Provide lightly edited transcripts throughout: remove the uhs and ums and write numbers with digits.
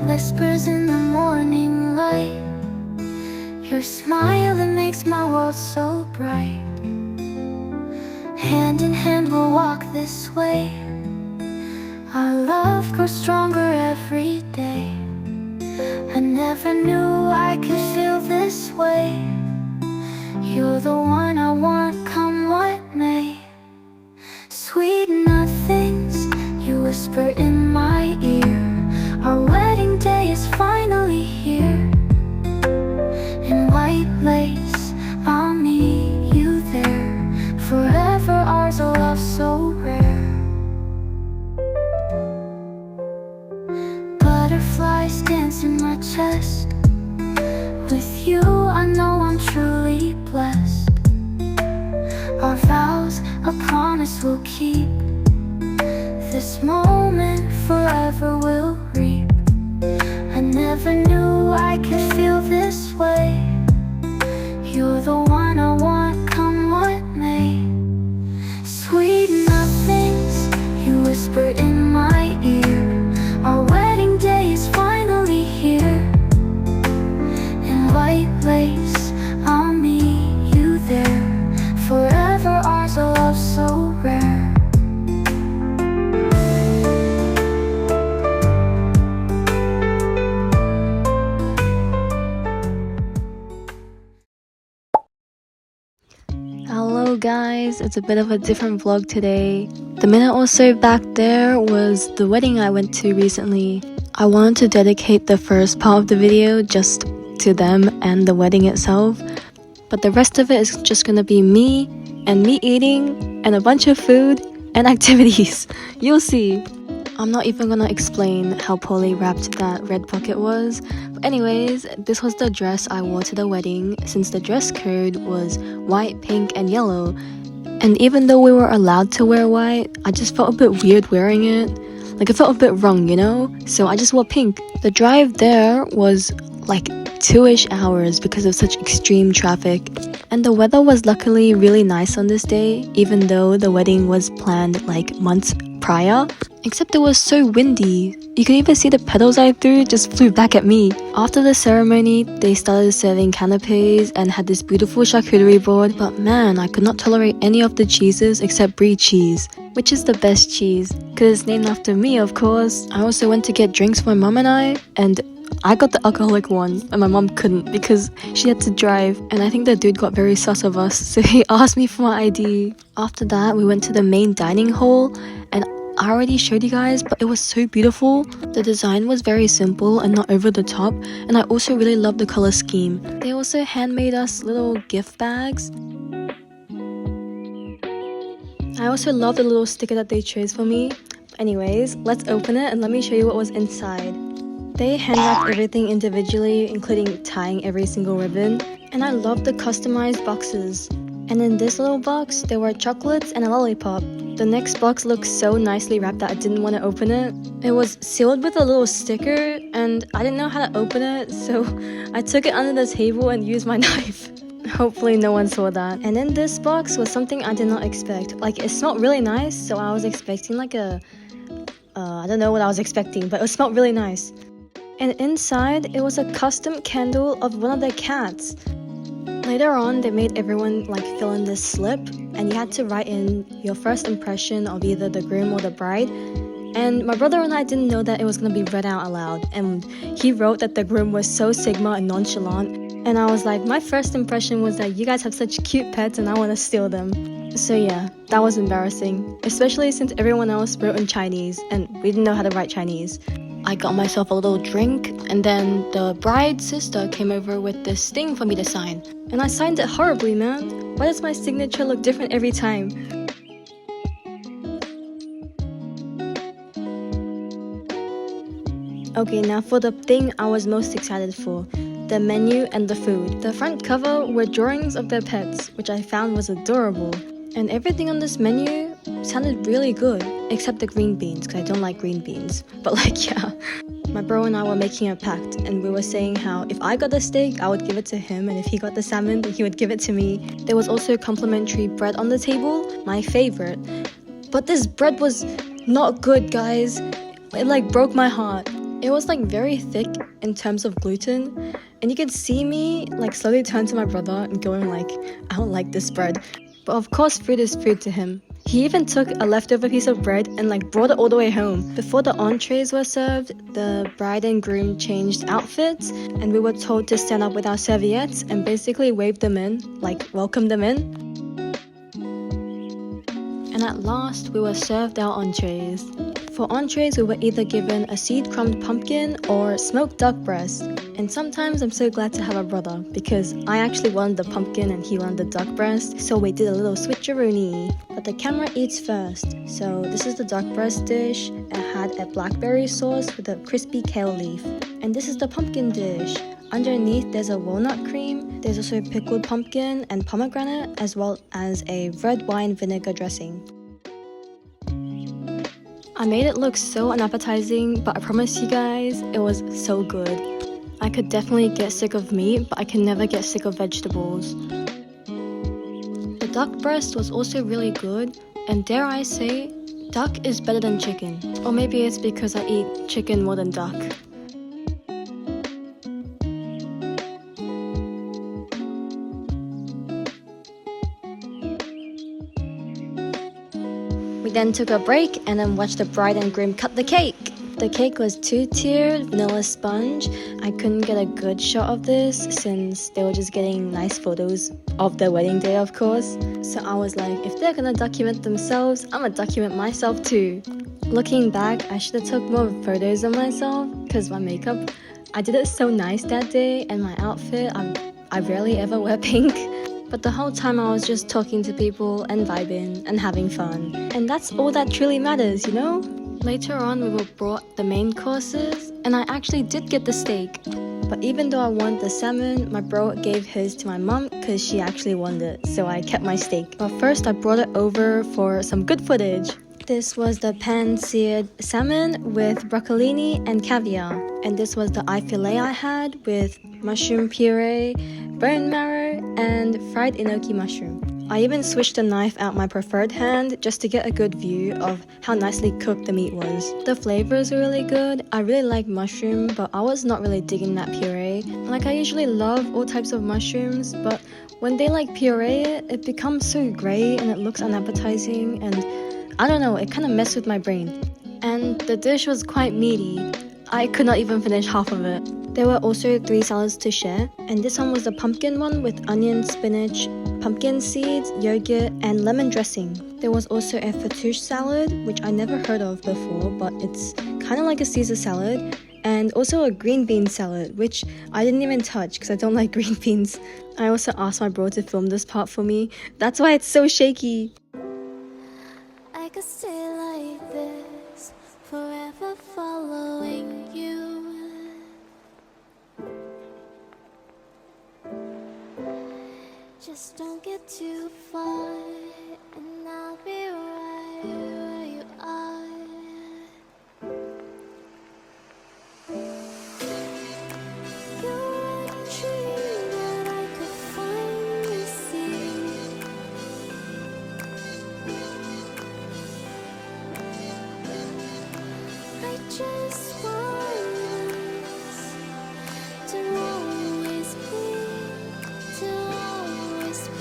whispers in the morning light. Your smile that makes my world so bright. Hand in hand we'll walk this way. Our love grows stronger every day. I never knew I could feel this way. You're the one I want, come what may. Sweet nothings, you whisper in my ear. Our wedding day is finally here. In white lace, I'll meet you there. Forever ours, a love so rare. Butterflies dance in my chest. With you I know I'm truly blessed. Our vows, a promise we'll keep. This moment forever we'll reap. I never knew I could feel this way. You're the one I want, come what may. Sweet nothings, you whisper in my ear. Our wedding day is finally here. In white lace, I'll meet you there. Forever ours, a love so rare. Hello guys, it's a bit of a different vlog today. The minute or so back there was the wedding I went to recently. I wanted to dedicate the first part of the video just to them and the wedding itself, but the rest of it is just gonna be me and me eating and a bunch of food and activities. You'll see. I'm not even gonna explain how poorly wrapped that red bucket was. But anyways, this was the dress I wore to the wedding since the dress code was white, pink, and yellow. And even though we were allowed to wear white, I just felt a bit weird wearing it. Like it felt a bit wrong, you know? So I just wore pink. The drive there was like 2-ish hours because of such extreme traffic. And the weather was luckily really nice on this day, even though the wedding was planned like months prior. Except it was so windy. You could even see the petals I threw just flew back at me. After the ceremony, they started serving canapes and had this beautiful charcuterie board. But man, I could not tolerate any of the cheeses except brie cheese, which is the best cheese, because it's named after me, of course. I also went to get drinks for my mom and I got the alcoholic one, and my mom couldn't because she had to drive, and I think the dude got very sus of us, so he asked me for my ID. After that, we went to the main dining hall, and I already showed you guys, but it was so beautiful. The design was very simple and not over the top, and I also really loved the color scheme. They also handmade us little gift bags. I also love the little sticker that they chose for me. Anyways, let's open it and let me show you what was inside. They hand wrapped everything individually, including tying every single ribbon, and I love the customized boxes. And in this little box, there were chocolates and a lollipop. The next box looked so nicely wrapped that I didn't want to open it. It was sealed with a little sticker, and I didn't know how to open it, so I took it under the table and used my knife. Hopefully no one saw that. And in this box was something I did not expect. Like, it smelled really nice, so I was expecting like a... I don't know what I was expecting, but it smelled really nice. And inside, it was a custom candle of one of their cats. Later on, they made everyone like fill in this slip, and you had to write in your first impression of either the groom or the bride. And my brother and I didn't know that it was going to be read out aloud, and he wrote that the groom was so Sigma and nonchalant. And I was like, my first impression was that you guys have such cute pets and I want to steal them. So yeah, that was embarrassing, especially since everyone else wrote in Chinese and we didn't know how to write Chinese. I got myself a little drink, and then the bride's sister came over with this thing for me to sign. And I signed it horribly, man. Why does my signature look different every time? Okay, now for the thing I was most excited for. The menu and the food. The front cover were drawings of their pets, which I found was adorable. And everything on this menu sounded really good, except the green beans, because I don't like green beans. But like, yeah. My bro and I were making a pact, and we were saying how if I got the steak, I would give it to him, and if he got the salmon, then he would give it to me. There was also complimentary bread on the table, my favorite. But this bread was not good, guys. It like broke my heart. It was like very thick in terms of gluten, and you could see me like slowly turn to my brother and going like, I don't like this bread. But of course food is food to him. He even took a leftover piece of bread and like brought it all the way home. Before the entrees were served, the bride and groom changed outfits and we were told to stand up with our serviettes and basically wave them in, like welcome them in. And at last, we were served our entrees. For entrees, we were either given a seed-crumbed pumpkin or smoked duck breast. And sometimes I'm so glad to have a brother because I actually wanted the pumpkin and he wanted the duck breast, so we did a little switcheroonie. But the camera eats first. So this is the duck breast dish. It had a blackberry sauce with a crispy kale leaf. And this is the pumpkin dish. Underneath there's a walnut cream, there's also pickled pumpkin and pomegranate, as well as a red wine vinegar dressing. I made it look so unappetizing, but I promise you guys, it was so good. I could definitely get sick of meat, but I can never get sick of vegetables. The duck breast was also really good, and dare I say, duck is better than chicken. Or maybe it's because I eat chicken more than duck. We then took a break and then watched the bride and groom cut the cake. The cake was 2-tiered vanilla sponge. I couldn't get a good shot of this since they were just getting nice photos of their wedding day, of course. So I was like, if they're gonna document themselves, I'm gonna document myself too. Looking back, I should have took more photos of myself because my makeup, I did it so nice that day, and my outfit, I rarely ever wear pink. But the whole time I was just talking to people and vibing and having fun. And that's all that truly matters, you know? Later on, we were brought the main courses, and I actually did get the steak. But even though I wanted the salmon, my bro gave his to my mom because she actually wanted it, so I kept my steak. But first, I brought it over for some good footage. This was the pan-seared salmon with broccolini and caviar. And this was the eye fillet I had with mushroom puree, bone marrow, and fried enoki mushroom. I even switched the knife out my preferred hand just to get a good view of how nicely cooked the meat was. The flavors were really good. I really like mushroom, but I was not really digging that puree. Like, I usually love all types of mushrooms, but when they like puree it, it becomes so grey and it looks unappetizing, and I don't know, it kind of messed with my brain. And the dish was quite meaty. I could not even finish half of it. There were also 3 salads to share, and this one was the pumpkin one with onion, spinach, pumpkin seeds, yogurt, and lemon dressing. There was also a fattoush salad, which I never heard of before, but it's kind of like a Caesar salad, and also a green bean salad, which I didn't even touch because I don't like green beans. I also asked my bro to film this part for me. That's why it's so shaky. I could stay like this, forever following you. Just don't get too far, and I'll be right where you are. You're a dream that I could finally see. I just want us to always be, to always be.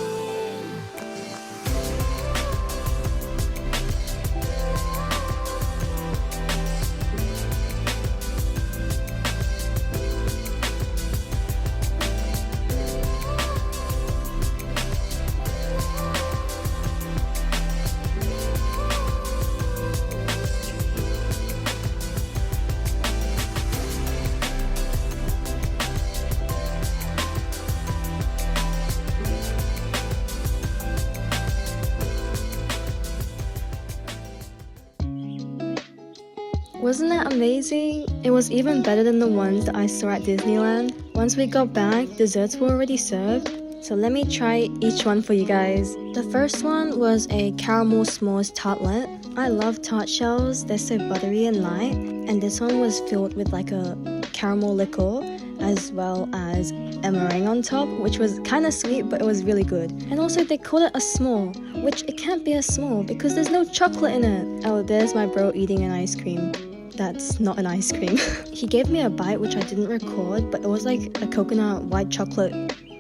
Wasn't that amazing? It was even better than the ones that I saw at Disneyland. Once we got back, desserts were already served, so let me try each one for you guys. The first one was a caramel s'mores tartlet. I love tart shells, they're so buttery and light, and this one was filled with like a caramel liqueur as well as a meringue on top, which was kind of sweet, but it was really good. And also they called it a s'more, which it can't be a s'more because there's no chocolate in it. Oh, there's my bro eating an ice cream. that's not an ice cream. He gave me a bite which I didn't record, but it was like a coconut white chocolate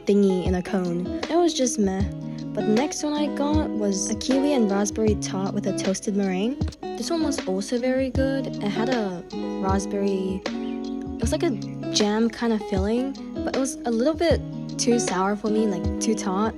thingy in a cone. It was just meh. But the next one I got was a kiwi and raspberry tart with a toasted meringue. This one was also very good. It had a raspberry, it was like a jam kind of filling, but it was a little bit too sour for me, like too tart.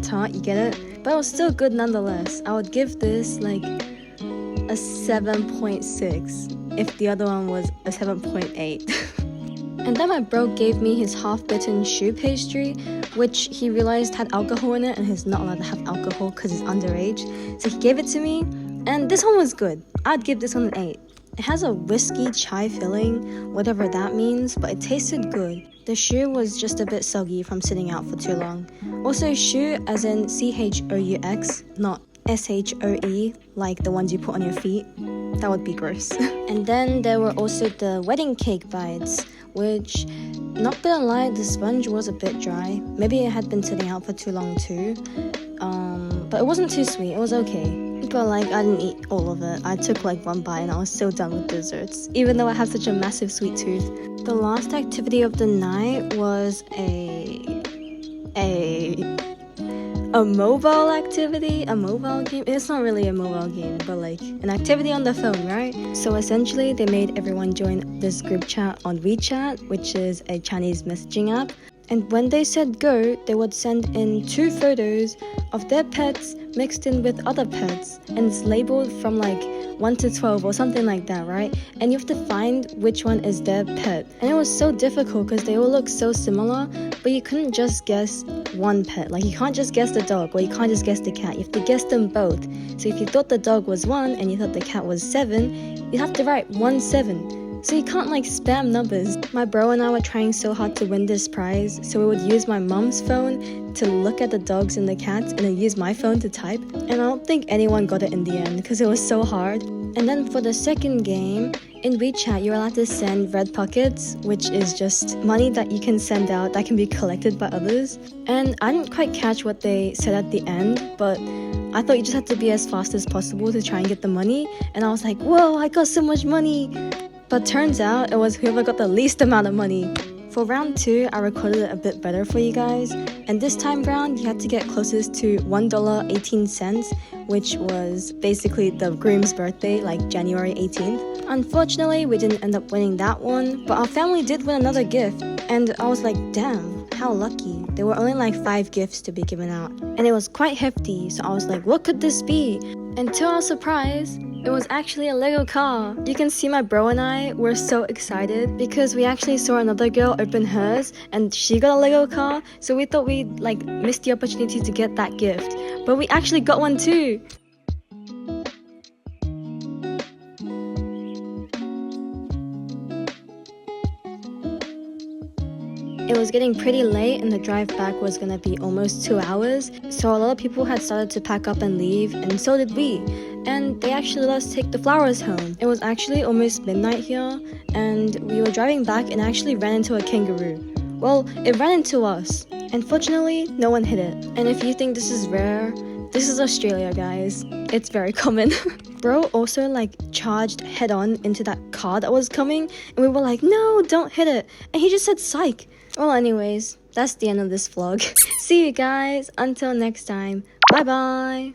Tart, you get it? But it was still good nonetheless. I would give this like a 7.6 if the other one was a 7.8. And then my bro gave me his half-bitten choux pastry, which he realized had alcohol in it and he's not allowed to have alcohol because he's underage. So he gave it to me, and this one was good. I'd give this one an 8. It has a whiskey chai filling, whatever that means, but it tasted good. The choux was just a bit soggy from sitting out for too long. Also choux as in C-H-O-U-X, not S-H-O-E, like the ones you put on your feet. That would be gross. And then there were also the wedding cake bites, which, not gonna lie, the sponge was a bit dry. Maybe it had been sitting out for too long too. But it wasn't too sweet, it was okay. But like, I didn't eat all of it. I took like one bite and I was so done with desserts, even though I have such a massive sweet tooth. The last activity of the night was a mobile activity, a mobile game. It's not really a mobile game, but like an activity on the phone, right? So essentially they made everyone join this group chat on WeChat, which is a Chinese messaging app. And when they said go, they would send in 2 photos of their pets mixed in with other pets, and it's labeled from like 1 to 12 or something like that, right? And you have to find which one is their pet. And it was so difficult because they all look so similar, but you couldn't just guess one pet. Like, you can't just guess the dog, or you can't just guess the cat. You have to guess them both. So if you thought the dog was 1 and you thought the cat was 7, you have to write 1 7. So you can't like spam numbers. My bro and I were trying so hard to win this prize, so we would use my mom's phone to look at the dogs and the cats, and then use my phone to type. And I don't think anyone got it in the end because it was so hard. And then for the second game, in WeChat you're allowed to send red pockets, which is just money that you can send out that can be collected by others. And I didn't quite catch what they said at the end, but I thought you just had to be as fast as possible to try and get the money. And I was like, whoa, I got so much money! But turns out it was whoever got the least amount of money. For round 2, I recorded it a bit better for you guys, and this time round you had to get closest to $1.18, which was basically the groom's birthday, like January 18th. Unfortunately, we didn't end up winning that one, but our family did win another gift, and I was like, damn, how lucky. There were only like 5 gifts to be given out, and it was quite hefty, so I was like, what could this be? And to our surprise, it was actually a Lego car. You can see my bro and I were so excited because we actually saw another girl open hers and she got a Lego car, so we thought we'd like miss the opportunity to get that gift. But we actually got one too. It was getting pretty late and the drive back was gonna be almost 2 hours, so a lot of people had started to pack up and leave, and so did we. And they actually let us take the flowers home. It was actually almost midnight here, and we were driving back and actually ran into a kangaroo. Well, it ran into us, and fortunately, no one hit it. And if you think this is rare, this is Australia, guys. It's very common. Bro also like charged head on into that car that was coming, and we were like, no, don't hit it. And he just said psych. Well, anyways, that's the end of this vlog. See you guys until next time. Bye bye.